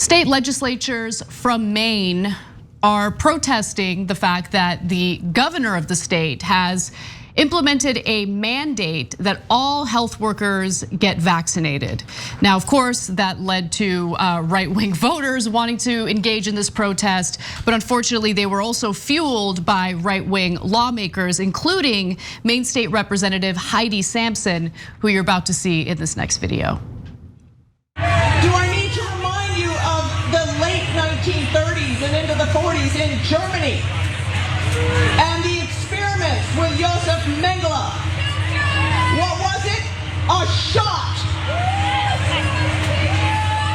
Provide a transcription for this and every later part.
State legislatures from Maine are protesting the fact that the governor of the state has implemented a mandate that all health workers get vaccinated. Now, of course, that led to right-wing voters wanting to engage in this protest, but unfortunately, they were also fueled by right-wing lawmakers, including Maine State Representative Heidi Sampson, who you're about to see in this next video. Do I need to remind you of the late 1930s and into the 40s in Germany and the experiments with Josef Mengele? What was it? A shot.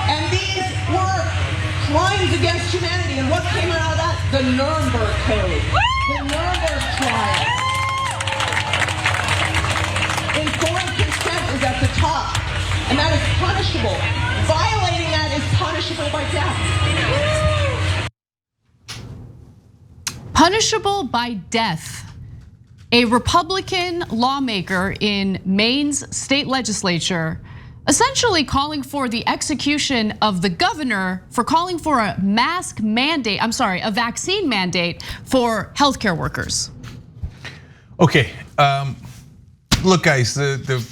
And these were crimes against humanity. And what came out of that? The Nuremberg Code, the Nuremberg trial. Informed consent is at the top, and that is punishable. Violating that is punishable by death. Punishable by death. A Republican lawmaker in Maine's state legislature essentially calling for the execution of the governor for calling for a a vaccine mandate for healthcare workers. Okay, look guys, the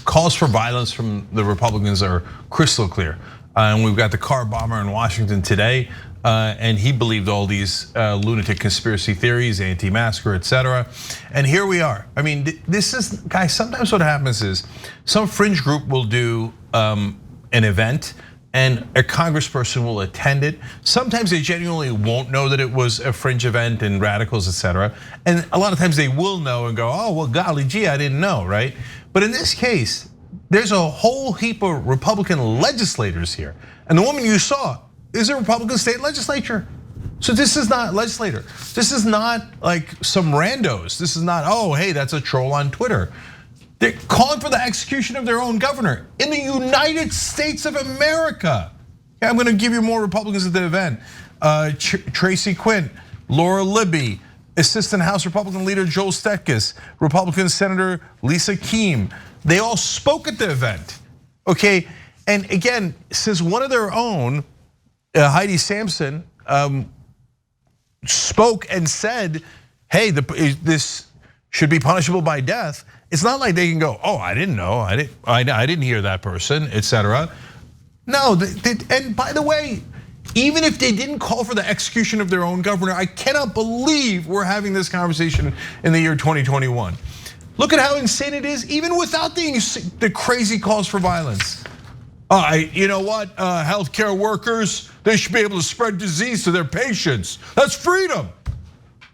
calls for violence from the Republicans are crystal clear. And we've got the car bomber in Washington today, and he believed all these lunatic conspiracy theories, anti-masker, etc. And here we are. I mean, this is, guys, sometimes what happens is some fringe group will do an event and a congressperson will attend it. Sometimes they genuinely won't know that it was a fringe event and radicals, etc. And a lot of times they will know and go, oh, well, golly gee, I didn't know, right? But in this case, there's a whole heap of Republican legislators here. And the woman you saw is a Republican state legislature. So this is not legislator. This is not like some randos. This is not, oh, hey, that's a troll on Twitter. They're calling for the execution of their own governor in the United States of America. Yeah, I'm gonna give you more Republicans at the event. Tracy Quint, Laura Libby, Assistant House Republican Leader Joel Stetkes, Republican Senator Lisa Keem. They all spoke at the event, okay? And again, since one of their own, Heidi Sampson, spoke and said, hey, this should be punishable by death. It's not like they can go, oh, I didn't know, I didn't hear that person, etc. No, and by the way, even if they didn't call for the execution of their own governor, I cannot believe we're having this conversation in the year 2021. Look at how insane it is, even without the crazy calls for violence. You know what, healthcare workers, they should be able to spread disease to their patients. That's freedom.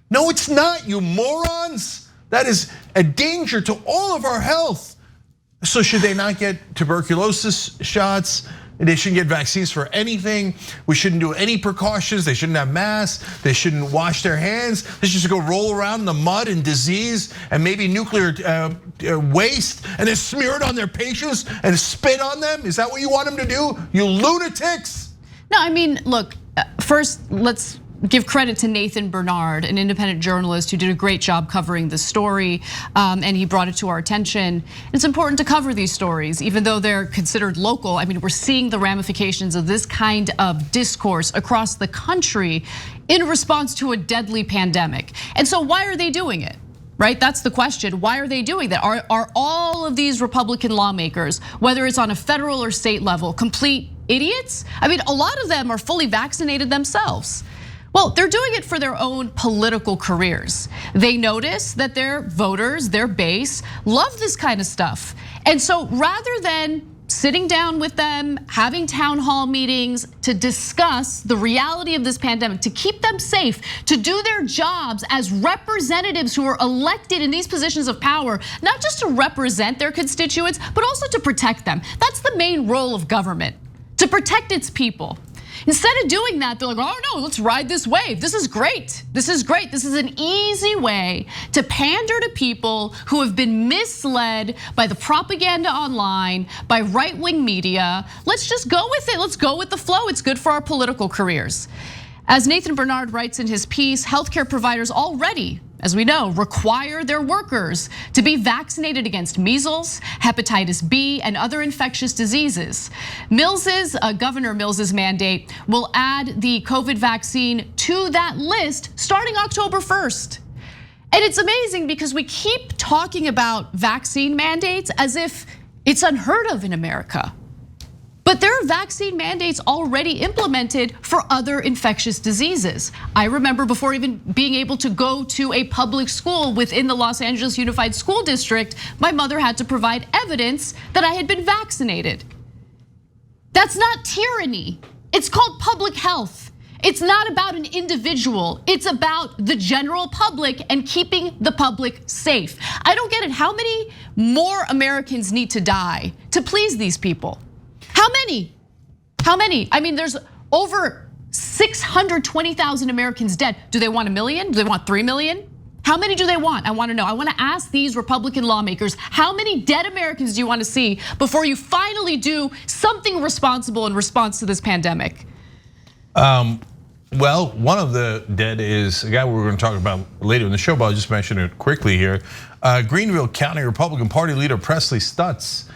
No, it's not, you morons. That is a danger to all of our health. So should they not get tuberculosis shots? They shouldn't get vaccines for anything. We shouldn't do any precautions. They shouldn't have masks. They shouldn't wash their hands. They should just go roll around in the mud and disease and maybe nuclear waste and then smear it on their patients and spit on them. Is that what you want them to do? You lunatics. No, I mean, look, first let's give credit to Nathan Bernard, an independent journalist who did a great job covering this story, and he brought it to our attention. It's important to cover these stories, even though they're considered local. I mean, we're seeing the ramifications of this kind of discourse across the country in response to a deadly pandemic. And so why are they doing it? Right, that's the question. Why are they doing that? Are all of these Republican lawmakers, whether it's on a federal or state level, complete idiots? I mean, a lot of them are fully vaccinated themselves. Well, they're doing it for their own political careers. They notice that their voters, their base, love this kind of stuff. And so rather than sitting down with them, having town hall meetings to discuss the reality of this pandemic, to keep them safe, to do their jobs as representatives who are elected in these positions of power, not just to represent their constituents, but also to protect them. That's the main role of government, to protect its people. Instead of doing that, they're like, oh no, let's ride this wave. This is great. This is great. This is an easy way to pander to people who have been misled by the propaganda online, by right-wing media. Let's just go with it. Let's go with the flow. It's good for our political careers. As Nathan Bernard writes in his piece, healthcare providers already, as we know, require their workers to be vaccinated against measles, hepatitis B, and other infectious diseases. Governor Mills's mandate will add the COVID vaccine to that list starting October 1st. And it's amazing because we keep talking about vaccine mandates as if it's unheard of in America. But there are vaccine mandates already implemented for other infectious diseases. I remember before even being able to go to a public school within the Los Angeles Unified School District, my mother had to provide evidence that I had been vaccinated. That's not tyranny. It's called public health. It's not about an individual. It's about the general public and keeping the public safe. I don't get it. How many more Americans need to die to please these people? How many? How many? I mean, there's over 620,000 Americans dead. Do they want 1 million? Do they want 3 million? How many do they want? I want to know. I want to ask these Republican lawmakers, how many dead Americans do you want to see before you finally do something responsible in response to this pandemic? Well, one of the dead is a guy we're going to talk about later in the show, but I'll just mention it quickly here. Greenville County Republican Party leader Presley Stutz,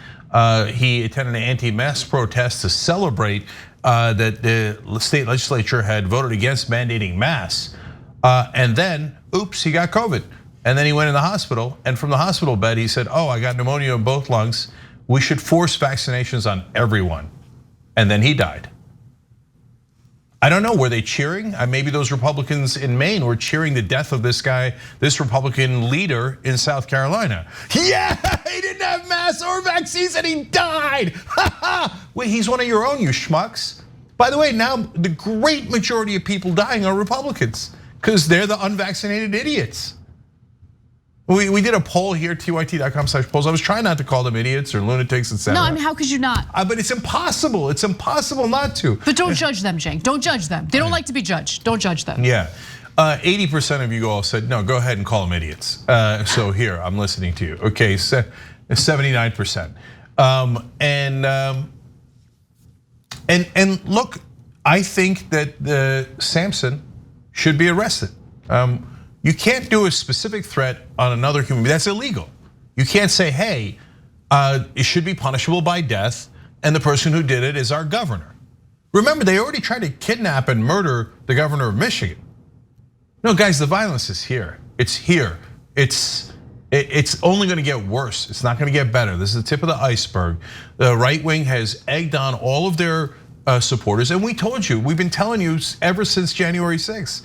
he attended an anti-mask protest to celebrate that the state legislature had voted against mandating masks. And then, oops, he got COVID. And then he went in the hospital, and from the hospital bed, he said, oh, I got pneumonia in both lungs. We should force vaccinations on everyone. And then he died. I don't know, were they cheering? Maybe those Republicans in Maine were cheering the death of this guy, this Republican leader in South Carolina. Yeah, he didn't have masks or vaccines and he died. Wait, he's one of your own, you schmucks. By the way, now the great majority of people dying are Republicans because they're the unvaccinated idiots. We did a poll here, tyt.com/polls. I was trying not to call them idiots or lunatics, etc. No, I mean, how could you not? But it's impossible. It's impossible not to. But don't judge them, Cenk. Don't judge them. They don't like to be judged. Don't judge them. Yeah, 80% of you all said no. Go ahead and call them idiots. So here, I'm listening to you. Okay, 79%. And look, I think that the Sampson should be arrested. You can't do a specific threat on another human being. That's illegal. You can't say, hey, it should be punishable by death, and the person who did it is our governor. Remember, they already tried to kidnap and murder the governor of Michigan. No, guys, the violence is here. It's here. It's only gonna get worse. It's not gonna get better. This is the tip of the iceberg. The right wing has egged on all of their supporters, and we told you, we've been telling you ever since January 6th.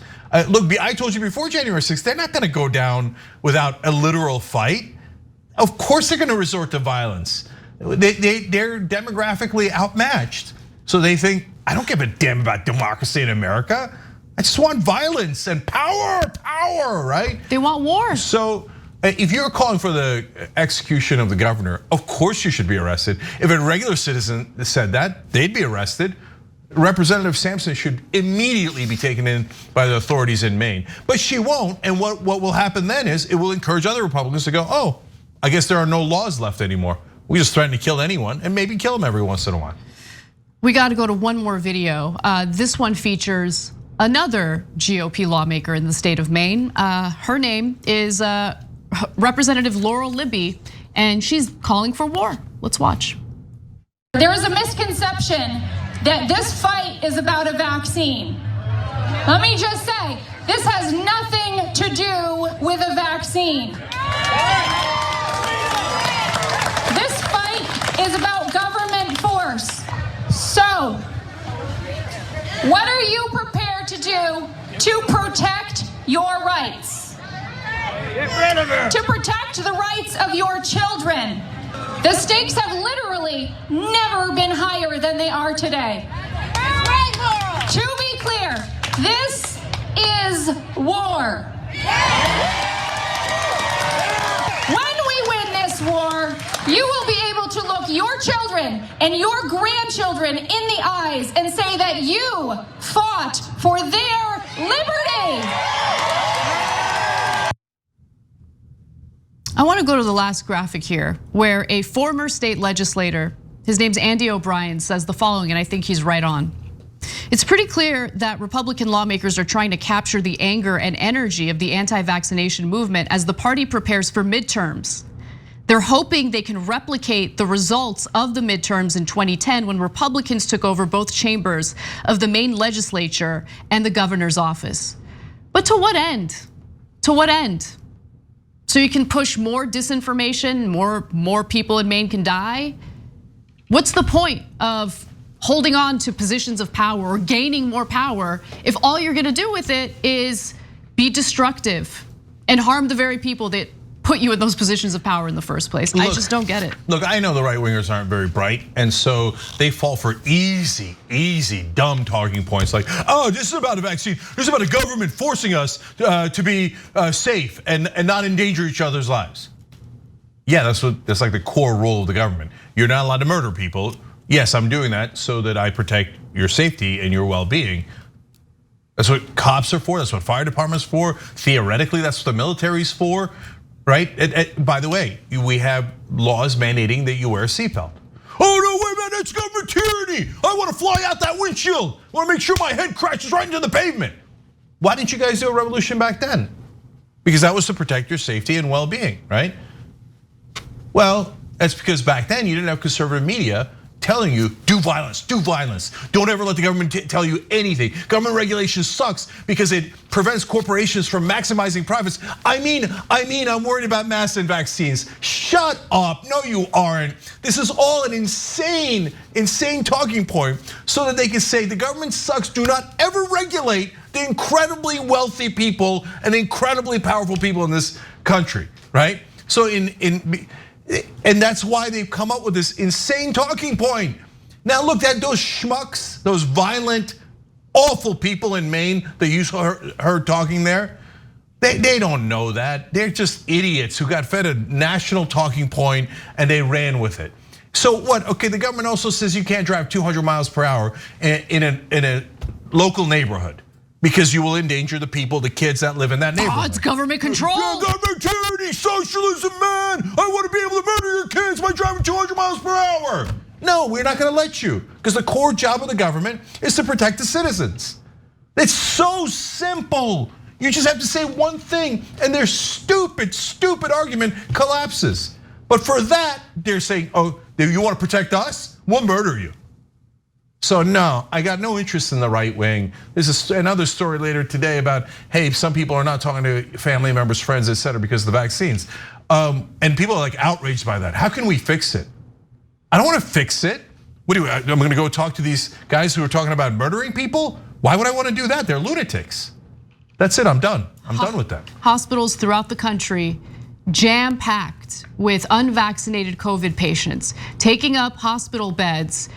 Look, I told you before January 6th, they're not gonna go down without a literal fight. Of course they're gonna resort to violence. They're demographically outmatched. So they think, I don't give a damn about democracy in America. I just want violence and power, right? They want war. So if you're calling for the execution of the governor, of course you should be arrested. If a regular citizen said that, they'd be arrested. Representative Sampson should immediately be taken in by the authorities in Maine. But she won't, and what will happen then is it will encourage other Republicans to go, oh, I guess there are no laws left anymore. We just threaten to kill anyone and maybe kill them every once in a while. We got to go to one more video. This one features another GOP lawmaker in the state of Maine. Her name is Representative Laurel Libby, and she's calling for war. Let's watch. There is a misconception that this fight is about a vaccine. Let me just say, this has nothing to do with a vaccine. This fight is about government force. So, what are you prepared to do to protect your rights? Get rid of her. To protect the rights of your children. The stakes have literally never been higher than they are today. To be clear, this is war. When we win this war, you will be able to look your children and your grandchildren in the eyes and say that you fought for their liberty. I want to go to the last graphic here, where a former state legislator, his name's Andy O'Brien, says the following, and I think he's right on. It's pretty clear that Republican lawmakers are trying to capture the anger and energy of the anti-vaccination movement as the party prepares for midterms. They're hoping they can replicate the results of the midterms in 2010 when Republicans took over both chambers of the Maine legislature and the governor's office. But to what end? To what end? So you can push more disinformation, more people in Maine can die? What's the point of holding on to positions of power or gaining more power if all you're gonna do with it is be destructive and harm the very people that put you in those positions of power in the first place? I just don't get it. Look, I know the right wingers aren't very bright, and so they fall for easy, dumb talking points like, oh, this is about a vaccine. This is about a government forcing us to be safe and not endanger each other's lives. Yeah, that's like the core role of the government. You're not allowed to murder people. Yes, I'm doing that so that I protect your safety and your well-being. That's what cops are for. That's what fire departments are for. Theoretically, that's what the military's for. Right? By the way, we have laws mandating that you wear a seatbelt. Oh no, wait a minute, that's government tyranny. I want to fly out that windshield. I want to make sure my head crashes right into the pavement. Why didn't you guys do a revolution back then? Because that was to protect your safety and well-being, right? Well, that's because back then you didn't have conservative media telling you, do violence, do violence. Don't ever let the government tell you anything. Government regulation sucks because it prevents corporations from maximizing profits. I mean, I'm worried about mass and vaccines. Shut up, no you aren't. This is all an insane talking point so that they can say the government sucks, do not ever regulate the incredibly wealthy people and incredibly powerful people in this country, right? So and that's why they've come up with this insane talking point. Now look at those schmucks, those violent, awful people in Maine that you heard talking there. They don't know that. They're just idiots who got fed a national talking point and they ran with it. So what? Okay, the government also says you can't drive 200 miles per hour in a local neighborhood because you will endanger the people, the kids that live in that neighborhood. Oh, it's government control. Yeah, government tyranny, socialism, man. I want to be able to murder your kids by driving 200 miles per hour. No, we're not gonna let you, because the core job of the government is to protect the citizens. It's so simple. You just have to say one thing and their stupid argument collapses. But for that, they're saying, oh, you want to protect us? We'll murder you. So no, I got no interest in the right wing. There's another story later today about, hey, some people are not talking to family members, friends, et cetera, because of the vaccines. And people are like outraged by that. How can we fix it? I don't want to fix it. What do I'm gonna go talk to these guys who are talking about murdering people? Why would I want to do that? They're lunatics. That's it, I'm done. I'm done with that. Hospitals throughout the country jam-packed with unvaccinated COVID patients, taking up hospital beds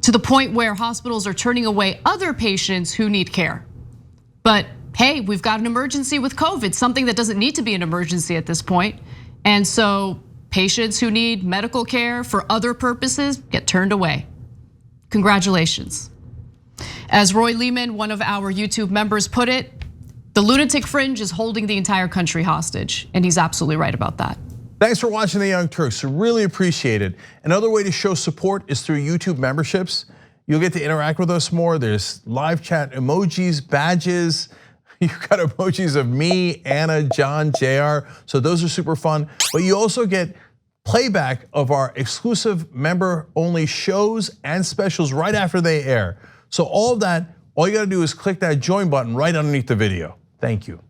to the point where hospitals are turning away other patients who need care. But hey, we've got an emergency with COVID, something that doesn't need to be an emergency at this point. And so patients who need medical care for other purposes get turned away. Congratulations. As Roy Lehman, one of our YouTube members, put it, the lunatic fringe is holding the entire country hostage, and he's absolutely right about that. Thanks for watching the Young Turks, really appreciate it. Another way to show support is through YouTube memberships. You'll get to interact with us more. There's live chat emojis, badges. You've got emojis of me, Anna, John, JR, so those are super fun. But you also get playback of our exclusive member-only shows and specials right after they air. So all of that, all you gotta do is click that join button right underneath the video. Thank you.